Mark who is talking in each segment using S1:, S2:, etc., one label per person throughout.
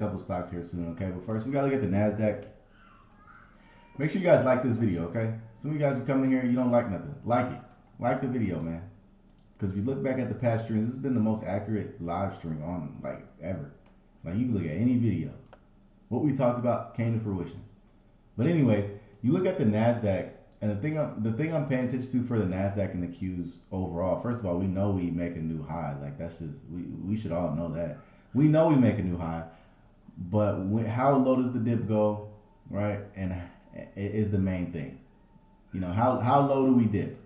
S1: a couple stocks here soon, okay? But first, we gotta look at the Nasdaq. Make sure you guys like this video, okay? Some of you guys who come in here, you don't like nothing. Like it. Like the video, man. Because if you look back at the past streams, this has been the most accurate live stream on like ever. Like you can look at any video. What we talked about came to fruition. But anyways, you look at the Nasdaq, and the thing I'm paying attention to for the Nasdaq and the Qs overall. First of all, we know we make a new high. Like that's just we should all know that. We know we make a new high, but how low does the dip go, right? And it is the main thing. You know how low do we dip?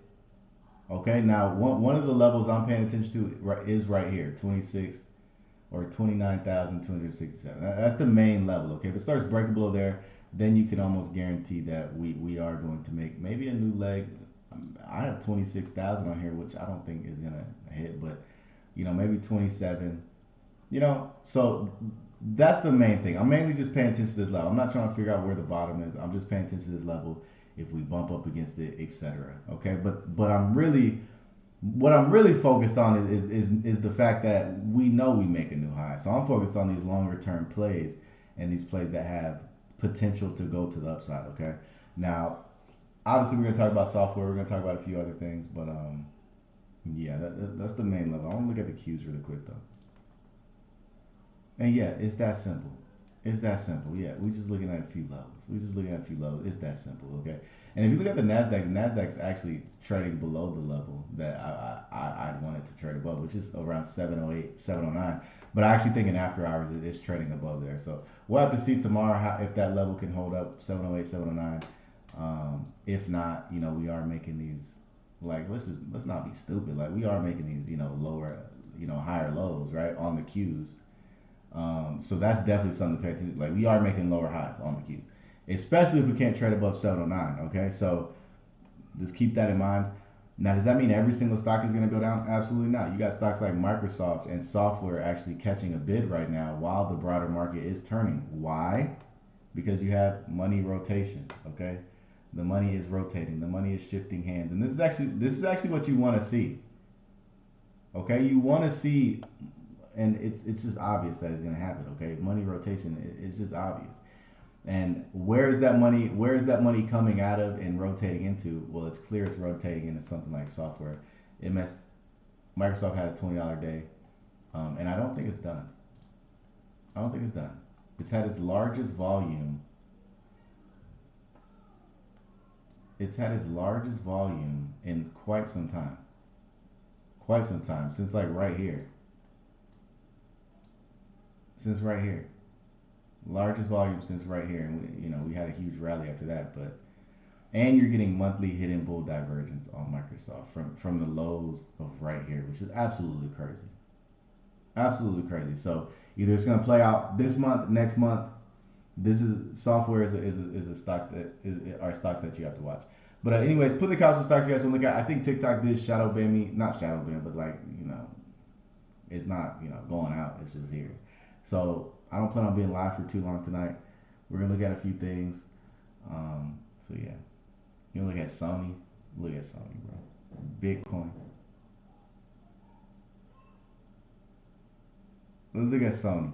S1: Okay, now one of the levels I'm paying attention to is right here, 26 or 29,267. That's the main level. Okay, if it starts breaking below there, then you can almost guarantee that we are going to make maybe a new leg. I have 26,000 on here, which I don't think is gonna hit, but maybe 27. So that's the main thing. I'm mainly just paying attention to this level. I'm not trying to figure out where the bottom is. I'm just paying attention to this level. If we bump up against it, etc. Okay, but what I'm really focused on is the fact that we know we make a new high. So I'm focused on these longer term plays and these plays that have potential to go to the upside. Okay, now obviously we're gonna talk about software. We're gonna talk about a few other things, but yeah, that's the main level. I want to look at the Qs really quick though. And yeah, it's that simple. It's that simple. Yeah, we're just looking at a few levels. We're just looking at a few levels. It's that simple. Okay. And if you look at the Nasdaq's actually trading below the level that I wanted to trade above, which is around 708, 709. But I actually think in after hours it is trading above there. So we'll have to see tomorrow if that level can hold up 708, 709. If not, we are making these like let's not be stupid. Like we are making these lower higher lows right on the Qs. So that's definitely something to pay attention. Like we are making lower highs on the Qs, especially if we can't trade above 709. Okay, so just keep that in mind. Now, does that mean every single stock is going to go down? Absolutely not. You got stocks like Microsoft and software actually catching a bid right now while the broader market is turning. Why? Because you have money rotation. Okay, the money is rotating. The money is shifting hands, and this is actually what you want to see. Okay, you want to see, and it's just obvious that it's going to happen. Okay, money rotation is just obvious. And where is that money coming out of and rotating into? Well, it's clear it's rotating into something like software. MS Microsoft had a $20 day, and I don't think it's done. I don't think it's done. It's had its largest volume. It's had its largest volume in quite some time. Quite some time since like right here. Since right here. Largest volume since right here, and we had a huge rally after that. But and you're getting monthly hidden bull divergence on Microsoft from the lows of right here, which is absolutely crazy, absolutely crazy. So either it's going to play out this month, next month. This is software is a stock that are stocks that you have to watch. But anyways, put in the couch of stocks you guys want to look at. I think TikTok did shadow ban me, not shadow ban, but like it's not going out. It's just here. So I don't plan on being live for too long tonight. We're gonna look at a few things. So yeah, you look at Sony. Look at Sony, bro. Bitcoin. Let's look at Sony.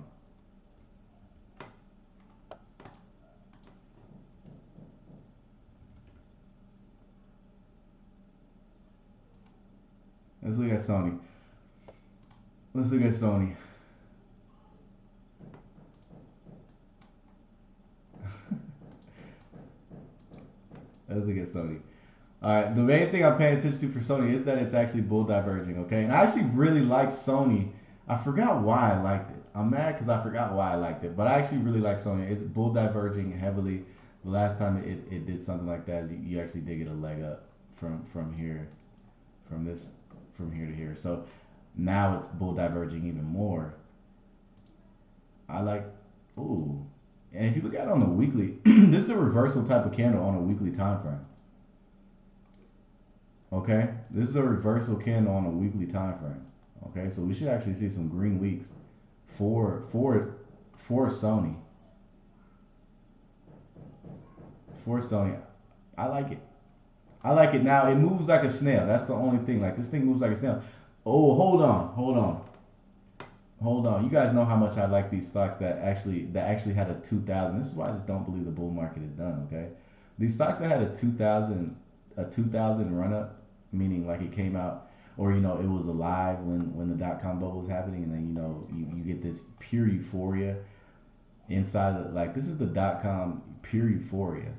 S1: Let's look at Sony. Let's look at Sony. Let's look at Sony. All right, the main thing I'm paying attention to for Sony is that it's actually bull diverging, okay? And I actually really like Sony. I forgot why I liked it. I'm mad because I forgot why I liked it, but I actually really like Sony. It's bull diverging heavily. The last time it did something like that, you actually did get a leg up from here, from this, from here to here. So now it's bull diverging even more. I like, ooh. And if you look at it on the weekly, this is a reversal type of candle on a weekly time frame. Okay, this is a reversal candle on a weekly time frame. Okay, so we should actually see some green weeks for Sony. For Sony, I like it. I like it. Now it moves like a snail. That's the only thing. Like this thing moves like a snail. Oh, hold on, hold on. hold on. You guys know how much I like these stocks that actually had a 2000. This is why I just don't believe the bull market is done. Okay, these stocks that had a 2000 run up, meaning like it came out or it was alive when the dot com bubble was happening, and then you get this pure euphoria inside of like this is the dot com pure euphoria.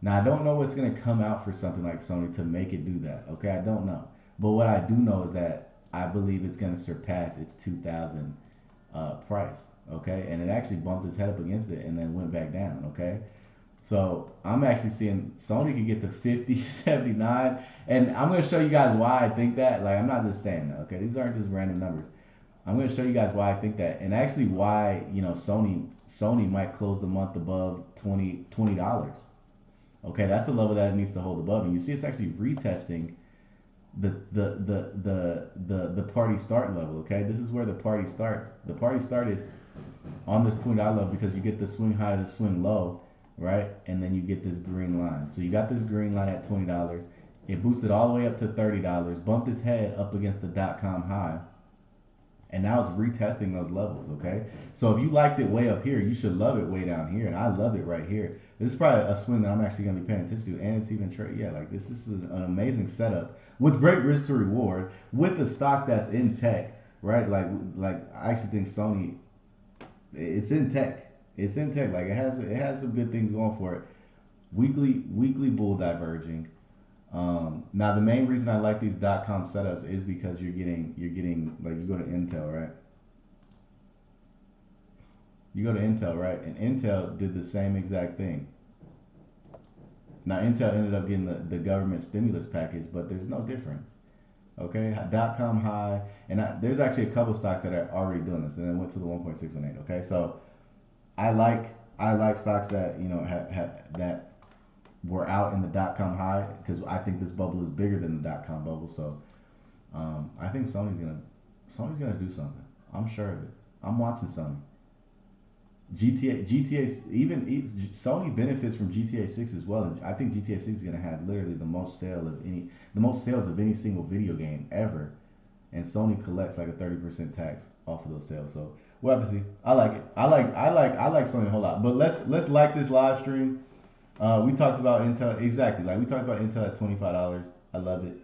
S1: Now I don't know what's gonna come out for something like Sony to make it do that. Okay, I don't know, but what I do know is that I believe it's gonna surpass its 2000 price. Okay, and it actually bumped its head up against it and then went back down. Okay, so I'm actually seeing Sony could get to 50, 79, and I'm gonna show you guys why I think that. Like I'm not just saying that. Okay, these aren't just random numbers. I'm going to show you guys why I think that, and actually why Sony might close the month above $20. Okay, that's the level that it needs to hold above, and you see it's actually retesting the party start level. Okay, this is where the party starts. The party started on this $20 level because you get the swing high to the swing low, right, and then you get this green line. So you got this green line at $20. It boosted all the way up to $30, bumped its head up against the .com high, and now it's retesting those levels. Okay, so if you liked it way up here, you should love it way down here, and I love it right here. This is probably a swing that I'm actually going to be paying attention to, and it's even trade. Yeah, like this is an amazing setup with great risk to reward with the stock that's in tech, right? Like I actually think Sony, it's in tech. It's in tech. Like it has some good things going for it. Weekly bull diverging. Now the main reason I like these .com setups is because you're getting like you go to Intel, right? You go to Intel, right? And Intel did the same exact thing. Now Intel ended up getting the government stimulus package, but there's no difference. Okay, .com high, and there's actually a couple stocks that are already doing this, and then went to the 1.618. Okay, so I like stocks that that were out in the .com high because I think this bubble is bigger than the .com bubble. So I think Sony's gonna do something. I'm sure of it. I'm watching Sony. GTA, Sony benefits from GTA 6 as well, and I think GTA 6 is gonna have literally the most sales of any single video game ever, and Sony collects like a 30% tax off of those sales. So we'll have to see. I like it. I like Sony a whole lot. But let's like this live stream. We talked about Intel exactly. Like we talked about Intel at $25. I love it.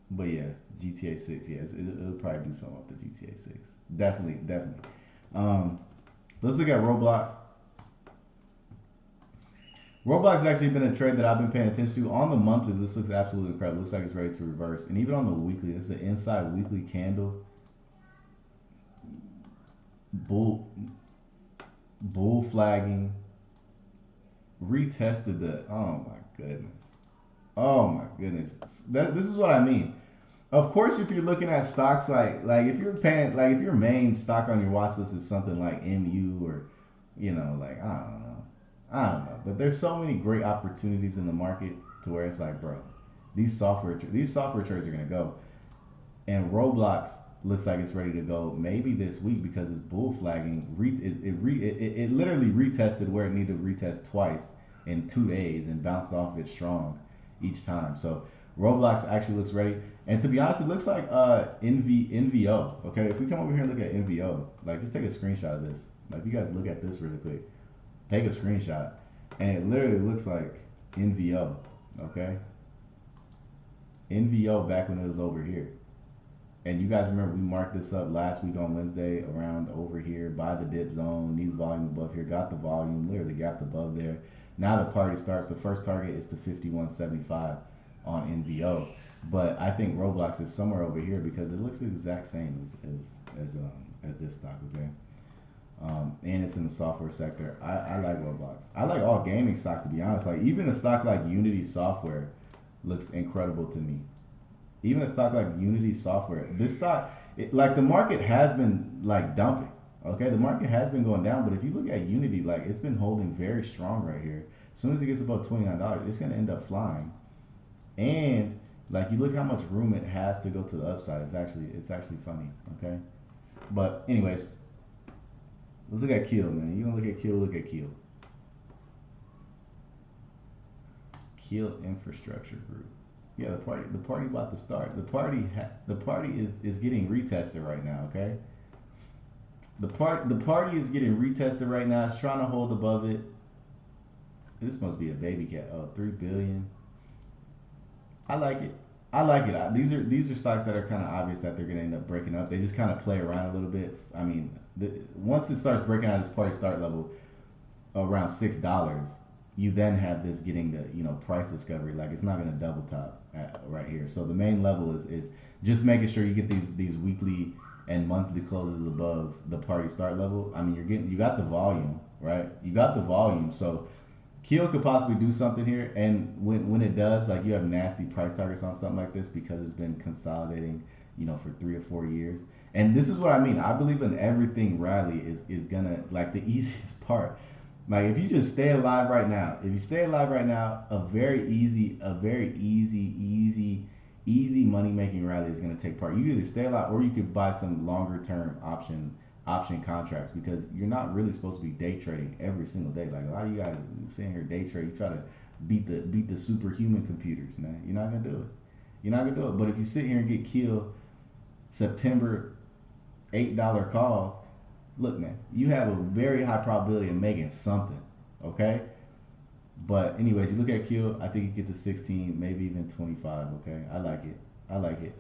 S1: But yeah, GTA 6. Yeah, it'll probably do something with the GTA 6. Definitely, definitely. Um, let's look at Roblox. Roblox has actually been a trade that I've been paying attention to. On the monthly, this looks absolutely incredible. Looks like it's ready to reverse. And even on the weekly, this is an inside weekly candle. Bull bull flagging. Retested the. Oh my goodness. Oh my goodness. This is what I mean. Of course, if you're looking at stocks like if you're paying like if your main stock on your watch list is something like MU or like I don't know, but there's so many great opportunities in the market to where it's like, bro, these software trades are gonna go, and Roblox looks like it's ready to go maybe this week because it's bull flagging. It literally retested where it needed to retest twice in 2 days and bounced off it strong each time. So Roblox actually looks ready. And to be honest, it looks like NVO. Okay, if we come over here and look at NVO, like just take a screenshot of this. Like you guys look at this really quick. Take a screenshot, and it literally looks like NVO. Okay, NVO back when it was over here. And you guys remember we marked this up last week on Wednesday around over here by the dip zone. These volume above here got the volume, literally gapped above there. Now the party starts. The first target is to 51.75 on NVO, but I think Roblox is somewhere over here because it looks the exact same as this stock. Okay, and it's in the software sector. I like Roblox. I like all gaming stocks to be honest. Like even a stock like Unity Software looks incredible to me. Even a stock like Unity Software, this stock, like the market has been like dumping. Okay, the market has been going down, but if you look at Unity, like it's been holding very strong right here. As soon as it gets above $29, it's gonna end up flying. And like you look how much room it has to go to the upside. It's actually funny. Okay, but anyways, let's look at Keel, man. You gonna look at Keel? Look at Keel. Keel Infrastructure Group. Yeah, the party about to start. The party is getting retested right now. Okay, The party is getting retested right now. It's trying to hold above it. This must be a baby cat. Oh, 3 billion. I like it. I like it. These are stocks that are kind of obvious that they're going to end up breaking up. They just kind of play around a little bit. I mean, once it starts breaking out of this party start level around $6, you then have this getting the price discovery. Like it's not going to double top right here. So the main level is just making sure you get these weekly and monthly closes above the party start level. I mean, you got the volume, right? You got the volume. So Keel could possibly do something here, and when it does, like you have nasty price targets on something like this because it's been consolidating, for 3 or 4 years. And this is what I mean. I believe in everything rally is gonna like the easiest part. Like if you just stay alive right now, if you stay alive right now, a very easy money making rally is gonna take part. You either stay alive or you could buy some longer term option contracts because you're not really supposed to be day trading every single day. Like a lot of you guys sitting here day trade, you try to beat the superhuman computers, man. You're not gonna do it. You're not gonna do it. But if you sit here and get killed September $8 calls, look, man, you have a very high probability of making something. Okay. But anyways, you look at kill. I think you get to 16, maybe even 25. Okay, I like it. I like it.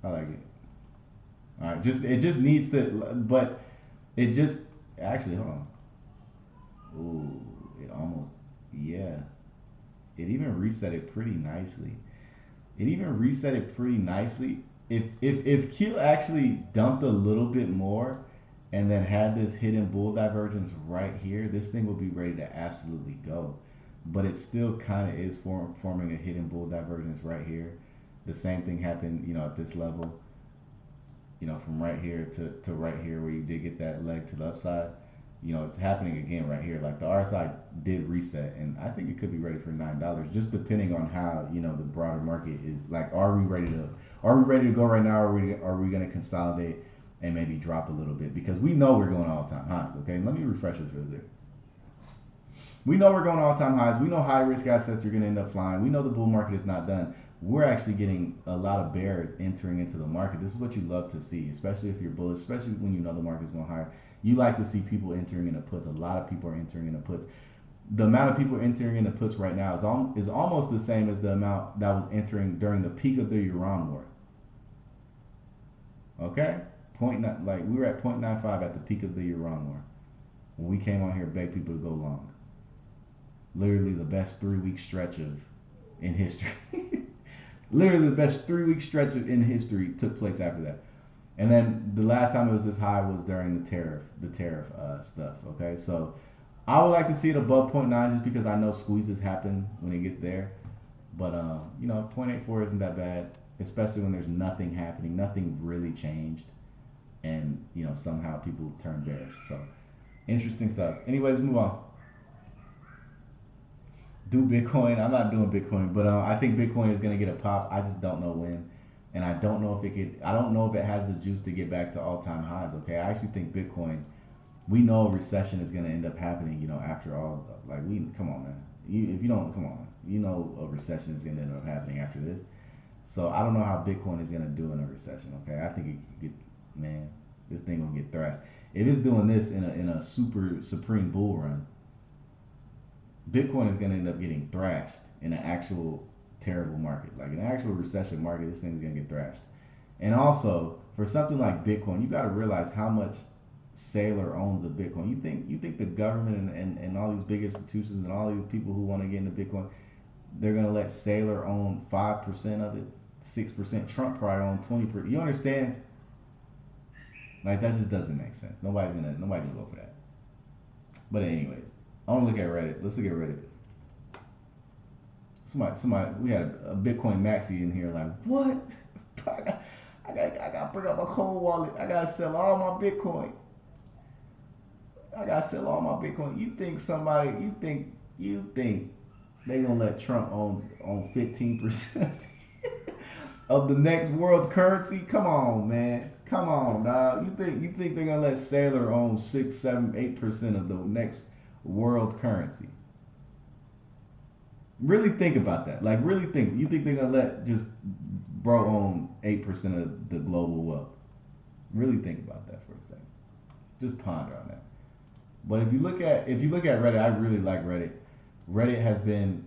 S1: I like it. All right, it just needs to, but it just actually hold on. Ooh, it almost yeah. It even reset it pretty nicely. It even reset it pretty nicely. If Q actually dumped a little bit more and then had this hidden bull divergence right here, this thing will be ready to absolutely go. But it still kind of is forming a hidden bull divergence right here. The same thing happened, at this level. From right here to right here where you did get that leg to the upside, it's happening again right here. Like the RSI did reset, and I think it could be ready for $9, just depending on how the broader market is. Like, are we ready to go right now? Or are we going to consolidate and maybe drop a little bit because we know we're going all time highs. Okay, let me refresh this real quick. We know we're going all time highs. We know high risk assets are going to end up flying. We know the bull market is not done. We're actually getting a lot of bears entering into the market. This is what you love to see, especially if you're bullish, especially when you know the market's going higher. You like to see people entering into puts. A lot of people are entering into puts. The amount of people entering into puts right now is almost the same as the amount that was entering during the peak of the Iran war. Okay? Like we were at 0.95 at the peak of the Iran war. When we came on here, begged people to go long. Literally the best 3-week stretch in history. Literally the best 3-week stretch in history took place after that. And then the last time it was this high was during the tariff stuff. Okay, so I would like to see it above 0.9 just because I know squeezes happen when it gets there. But 0.84 isn't that bad, especially when there's nothing happening, nothing really changed, and somehow people turn bearish. So interesting stuff. Anyways, let's move on. Do Bitcoin. I'm not doing Bitcoin, but I think Bitcoin is going to get a pop. I just don't know when, and I don't know if it could. I don't know if it has the juice to get back to all-time highs. Okay, I actually think Bitcoin. We know a recession is going to end up happening. After all, like come on, man. If you don't, come on, a recession is going to end up happening after this. So I don't know how Bitcoin is going to do in a recession. Okay, I think it could get, man, this thing will get thrashed. If it's doing this in a super supreme bull run, Bitcoin is going to end up getting thrashed in an actual terrible market. Like an actual recession market, this thing is going to get thrashed. And also, for something like Bitcoin, you got to realize how much Saylor owns of Bitcoin. You think the government and all these big institutions and all these people who want to get into Bitcoin, they're going to let Saylor own 5% of it, 6%? Trump probably own 20%. You understand? Like that just doesn't make sense. Nobody's gonna go for that. But anyways, I want to look at Reddit. Let's look at Reddit. Somebody, we had a Bitcoin maxi in here. Like, what? I got to bring up my cold wallet. I got to sell all my Bitcoin. You think they gonna let Trump own 15% of the next world currency? Come on, man. Come on, dog. You think they're gonna let Saylor own 6, 7, 8% of the next world currency? Really think about that. Like, really think. You think they're gonna let just bro own 8% of the global wealth? Really think about that for a second. Just ponder on that. But if you look at Reddit, I really like Reddit. Reddit has been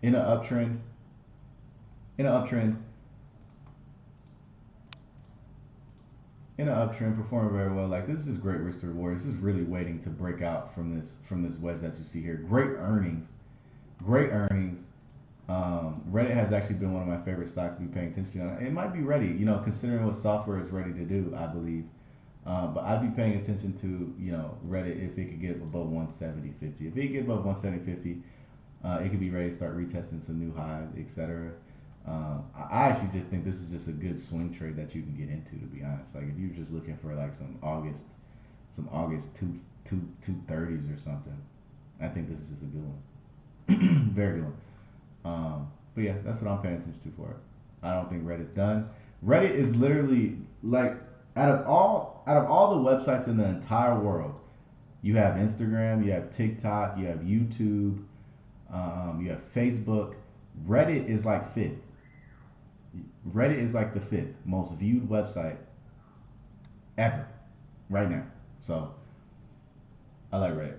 S1: in an uptrend, in an uptrend, in an uptrend, performing very well. Like this is just great risk to reward. This is really waiting to break out from this wedge that you see here. Great earnings. Reddit has actually been one of my favorite stocks to be paying attention to. It might be ready, considering what software is ready to do. I believe. But I'd be paying attention to Reddit if it could get above 170.50. If it could get above 170.50, it could be ready to start retesting some new highs, etc. I actually just think this is just a good swing trade that you can get into. To be honest, like if you're just looking for like some August two thirties or something, I think this is just a good one, very good one. But yeah, that's what I'm paying attention to for it. I don't think Reddit's done. Reddit is literally like out of all the websites in the entire world, you have Instagram, you have TikTok, you have YouTube, you have Facebook. Reddit is like fifth. Reddit is like the fifth most viewed website ever right now. So I like Reddit.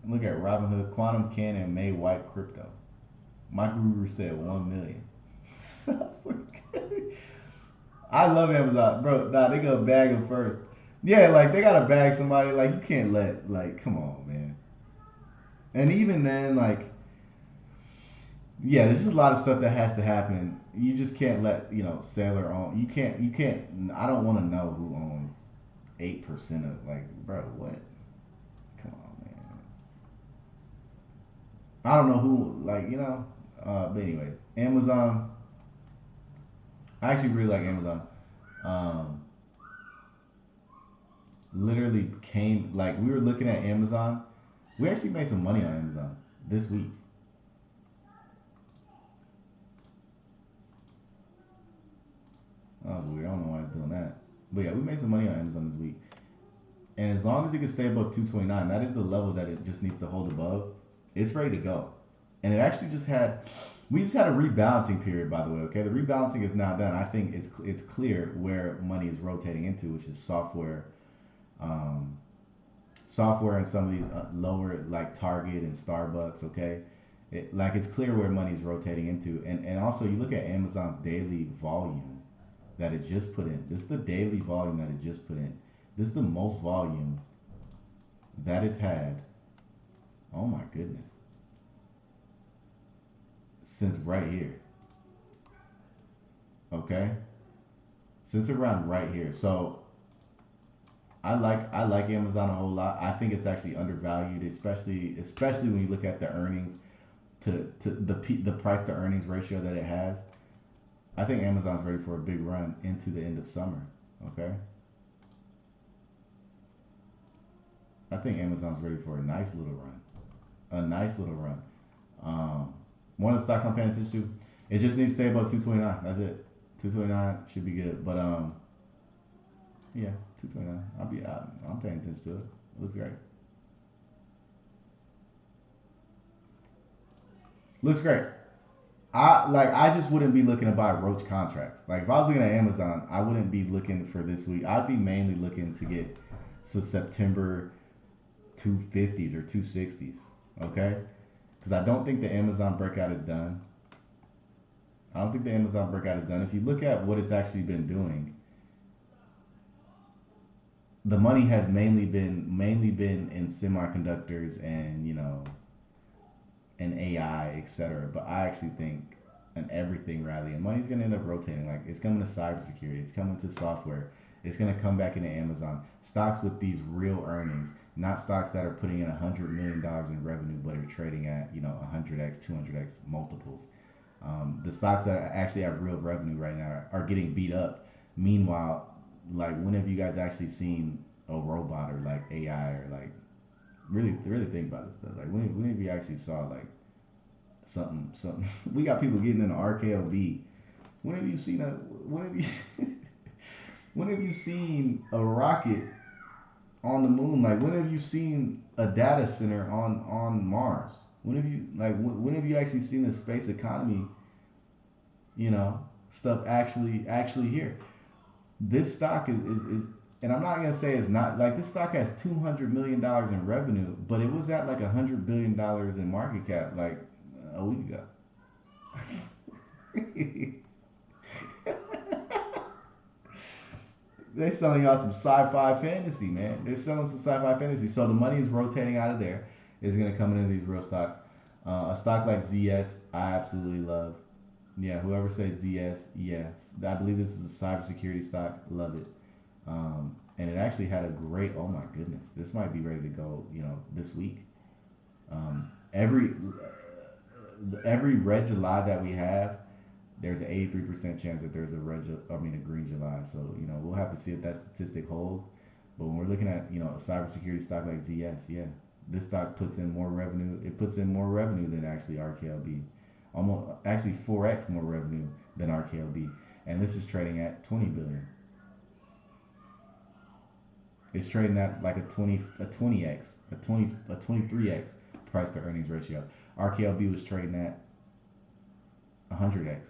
S1: Look at Robinhood, Quantum Ken, and May White Crypto. Michael Rubin said 1 million. I love Amazon, bro. Nah, they gonna bag them first. Yeah, like they gotta bag somebody. Like you can't let come on, man. And even then, like yeah, there's just a lot of stuff that has to happen. You just can't let Sailor own. You can't. I don't want to know who owns 8% of bro. What? Come on, man. I don't know who but anyway, Amazon. I actually really like Amazon. Um, Literally came like we were looking at Amazon. We actually made some money on Amazon this week. That was weird. I don't know why it's doing that. But yeah, we made some money on Amazon this week. And as long as it can stay above 229, that is the level that it just needs to hold above. It's ready to go. And it actually we just had a rebalancing period, by the way. Okay, the rebalancing is now done. I think it's clear where money is rotating into, which is um, software and some of these lower like Target and Starbucks. Okay, it's clear where money is rotating into, and also you look at Amazon's daily volume that it just put in. This is the daily volume that it just put in. This is the most volume that it's had. Oh my goodness. Since right here. Okay? Since around right here. So I like Amazon a whole lot. I think it's actually undervalued, especially when you look at the earnings to the price to earnings ratio that it has. I think Amazon's ready for a big run into the end of summer. Okay? I think Amazon's ready for a nice little run. A nice little run. Um, One of the stocks I'm paying attention to, it just needs to stay above 229. That's it. 229 should be good. But yeah, 229. I'm paying attention to it. It looks great. Looks great. I just wouldn't be looking to buy Roach contracts. Like if I was looking at Amazon, I wouldn't be looking for this week. I'd be mainly looking to get to September 250s or 260s. Okay? Because I don't think the Amazon breakout is done. I don't think the Amazon breakout is done. If you look at what it's actually been doing, the money has mainly been in semiconductors and and AI, etc. But I actually think an everything rally and money's gonna end up rotating. Like it's coming to cybersecurity, it's coming to software, it's gonna come back into Amazon. Stocks with these real earnings, not stocks that are putting in $100 million in revenue but are trading at 100x, 200x multiples. The stocks that actually have real revenue right now are getting beat up. Meanwhile, like when have you guys actually seen a robot or like AI or like really think about this stuff? Like when have you actually saw like something? We got people getting into RKLB. When have you seen a when have you when have you seen a rocket on the moon? Like when have you seen a data center on Mars? When have you actually seen the space economy, you know, stuff actually here? This stock is And I'm not gonna say it's not like this stock has $200 million in revenue, but it was at like $100 billion in market cap like a week ago. They're selling y'all some sci-fi fantasy, man. They're selling some sci-fi fantasy. So the money is rotating out of there. It's gonna come into these real stocks. A stock like ZS, I absolutely love. Yeah, whoever said ZS, yes, I believe this is a cybersecurity stock. Love it. And it actually had a great. Oh my goodness, this might be ready to go. This week. Every red July that we have, there's an 83% chance that there's a green July. So we'll have to see if that statistic holds. But when we're looking at a cybersecurity stock like ZS, yeah, this stock puts in more revenue. It puts in more revenue than actually RKLB, almost actually 4x more revenue than RKLB, and this is trading at 20 billion. It's trading at like a 20x, a 23x price to earnings ratio. RKLB was trading at 100x.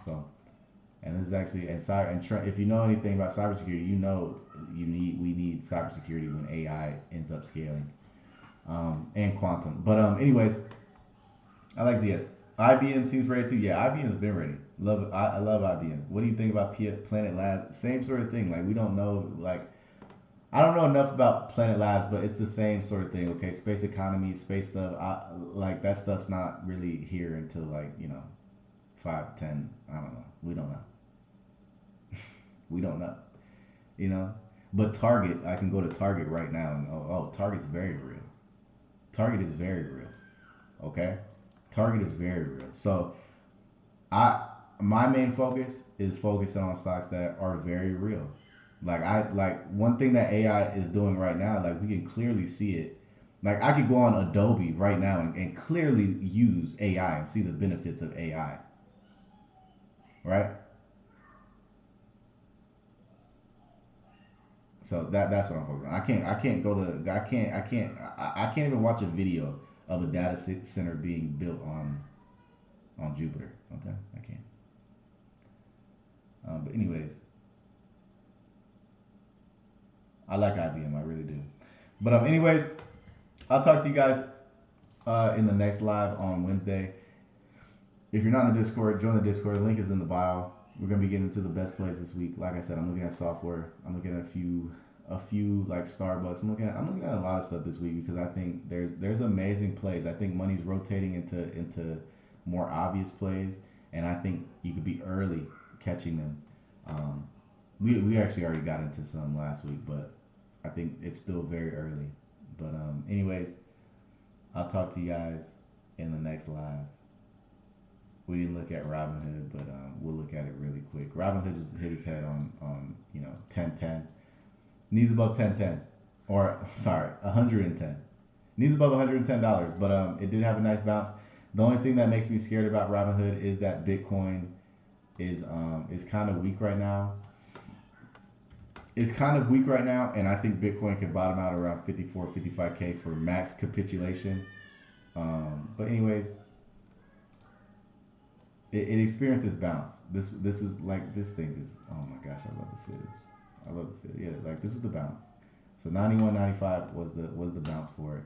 S1: So, and this is actually if you know anything about cybersecurity, we need cybersecurity when AI ends up scaling, and quantum. But anyways, I like ZS. IBM seems ready too. Yeah, IBM's been ready. I love IBM. What do you think about Planet Labs? Same sort of thing. Like we don't know. Like I don't know enough about Planet Labs, but it's the same sort of thing. Okay, space economy, space stuff. Like that stuff's not really here until like 5, 10. I don't know. We don't know. We don't know. You know. But Target, I can go to Target right now and Target's very real. Target is very real. Okay, Target is very real. So my main focus is focusing on stocks that are very real. Like one thing that AI is doing right now, like we can clearly see it. Like I could go on Adobe right now and clearly use AI and see the benefits of AI. Right? So that's what I'm focusing on. I can't even watch a video of a data center being built on Jupiter. Okay, I can't. But anyways, I like IBM. I really do. But anyways, I'll talk to you guys in the next live on Wednesday. If you're not in the Discord, join the Discord. The link is in the bio. We're gonna be getting into the best plays this week. Like I said, I'm looking at software. I'm looking at a few like Starbucks. I'm looking at a lot of stuff this week because I think there's amazing plays. I think money's rotating into more obvious plays, and I think you could be early catching them. We actually already got into some last week, but I think it's still very early. But anyways, I'll talk to you guys in the next live. We didn't look at Robinhood, but we'll look at it really quick. Robinhood just hit his head on 1010. Needs above 1010, or sorry, 110. Needs above $110, but it did have a nice bounce. The only thing that makes me scared about Robinhood is that Bitcoin is kind of weak right now. It's kind of weak right now, and I think Bitcoin can bottom out around 54, 55K for max capitulation. But anyways, it experiences bounce. This is like this thing is, oh my gosh, I love the fibs. I love the fibs. Yeah, like this is the bounce. So 91.95 was the bounce for it.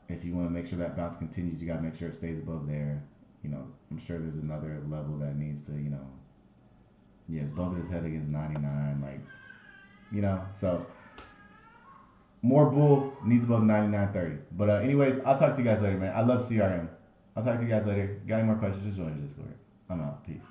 S1: If you want to make sure that bounce continues, you got to make sure it stays above there. I'm sure there's another level that needs to, bump his head against 99, so more bull, needs above 99.30. But anyways, I'll talk to you guys later, man. I love CRM. I'll talk to you guys later. Got any more questions? Just join the Discord. I'm out. Peace.